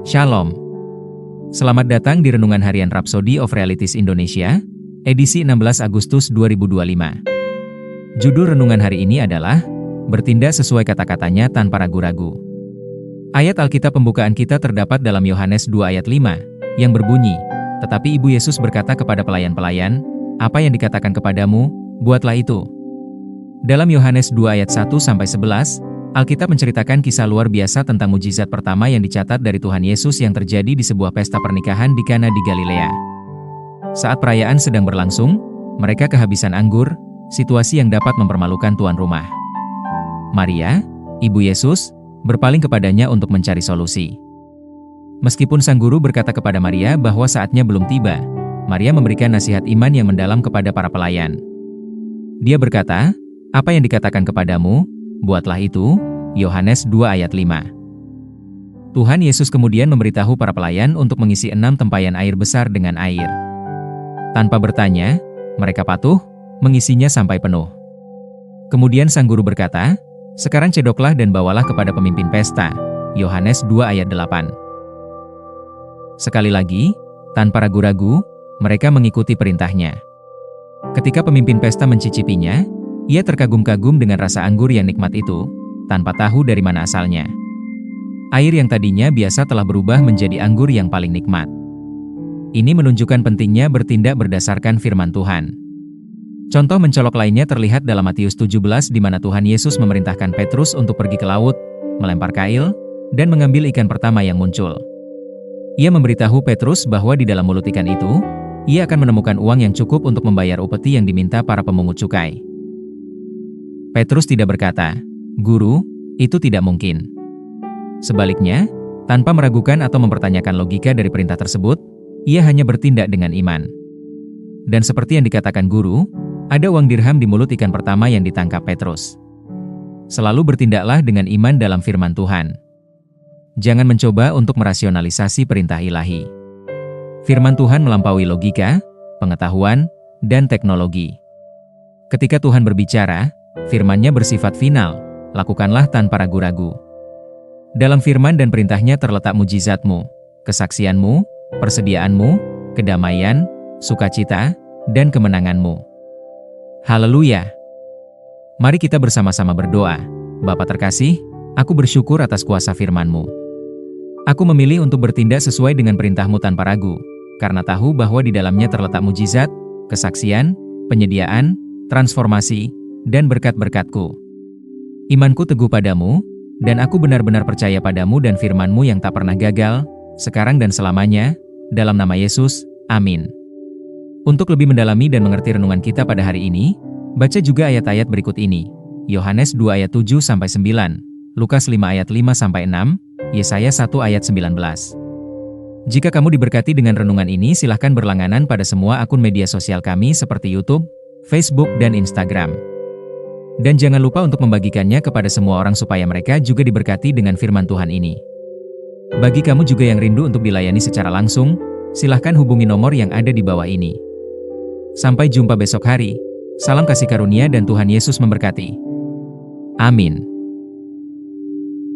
Shalom. Selamat datang di Renungan Harian Rhapsody of Realities Indonesia, edisi 16 Agustus 2025. Judul renungan hari ini adalah, Bertindak sesuai kata-katanya tanpa ragu-ragu. Ayat Alkitab pembukaan kita terdapat dalam Yohanes 2 ayat 5, yang berbunyi, Tetapi Ibu Yesus berkata kepada pelayan-pelayan, Apa yang dikatakan kepadamu, buatlah itu. Dalam Yohanes 2 ayat 1-11, Alkitab menceritakan kisah luar biasa tentang mujizat pertama yang dicatat dari Tuhan Yesus yang terjadi di sebuah pesta pernikahan di Kana di Galilea. Saat perayaan sedang berlangsung, mereka kehabisan anggur, situasi yang dapat mempermalukan tuan rumah. Maria, ibu Yesus, berpaling kepadanya untuk mencari solusi. Meskipun sang guru berkata kepada Maria bahwa saatnya belum tiba, Maria memberikan nasihat iman yang mendalam kepada para pelayan. Dia berkata, "Apa yang dikatakan kepadamu, buatlah itu." Yohanes 2 ayat 5. Tuhan Yesus kemudian memberitahu para pelayan untuk mengisi 6 tempayan air besar dengan air. Tanpa bertanya, mereka patuh, mengisinya sampai penuh. Kemudian sang guru berkata, "Sekarang cedoklah dan bawalah kepada pemimpin pesta." Yohanes 2 ayat 8. Sekali lagi, tanpa ragu-ragu, mereka mengikuti perintahnya. Ketika pemimpin pesta mencicipinya, ia terkagum-kagum dengan rasa anggur yang nikmat itu, tanpa tahu dari mana asalnya. Air yang tadinya biasa telah berubah menjadi anggur yang paling nikmat. Ini menunjukkan pentingnya bertindak berdasarkan firman Tuhan. Contoh mencolok lainnya terlihat dalam Matius 17 di mana Tuhan Yesus memerintahkan Petrus untuk pergi ke laut, melempar kail, dan mengambil ikan pertama yang muncul. Ia memberitahu Petrus bahwa di dalam mulut ikan itu, ia akan menemukan uang yang cukup untuk membayar upeti yang diminta para pemungut cukai. Petrus tidak berkata, "Guru, itu tidak mungkin." Sebaliknya, tanpa meragukan atau mempertanyakan logika dari perintah tersebut, ia hanya bertindak dengan iman. Dan seperti yang dikatakan guru, ada uang dirham di mulut ikan pertama yang ditangkap Petrus. Selalu bertindaklah dengan iman dalam firman Tuhan. Jangan mencoba untuk merasionalisasi perintah ilahi. Firman Tuhan melampaui logika, pengetahuan, dan teknologi. Ketika Tuhan berbicara, firman-Nya bersifat final, lakukanlah tanpa ragu-ragu. Dalam firman dan perintahnya terletak mujizatmu, kesaksianmu, persediaanmu, kedamaian, sukacita, dan kemenanganmu. Haleluya! Mari kita bersama-sama berdoa. Bapa terkasih, aku bersyukur atas kuasa firman-Mu. Aku memilih untuk bertindak sesuai dengan perintah-Mu tanpa ragu, karena tahu bahwa di dalamnya terletak mujizat, kesaksian, penyediaan, transformasi, dan berkat-berkat-Ku. Imanku teguh padamu, dan aku benar-benar percaya padamu dan firman-Mu yang tak pernah gagal, sekarang dan selamanya, dalam nama Yesus, amin. Untuk lebih mendalami dan mengerti renungan kita pada hari ini, baca juga ayat-ayat berikut ini. Yohanes 2 ayat 7-9, Lukas 5 ayat 5-6, Yesaya 1 ayat 19. Jika kamu diberkati dengan renungan ini, silahkan berlangganan pada semua akun media sosial kami seperti YouTube, Facebook, dan Instagram. Dan jangan lupa untuk membagikannya kepada semua orang supaya mereka juga diberkati dengan firman Tuhan ini. Bagi kamu juga yang rindu untuk dilayani secara langsung, silahkan hubungi nomor yang ada di bawah ini. Sampai jumpa besok hari. Salam kasih karunia dan Tuhan Yesus memberkati. Amin.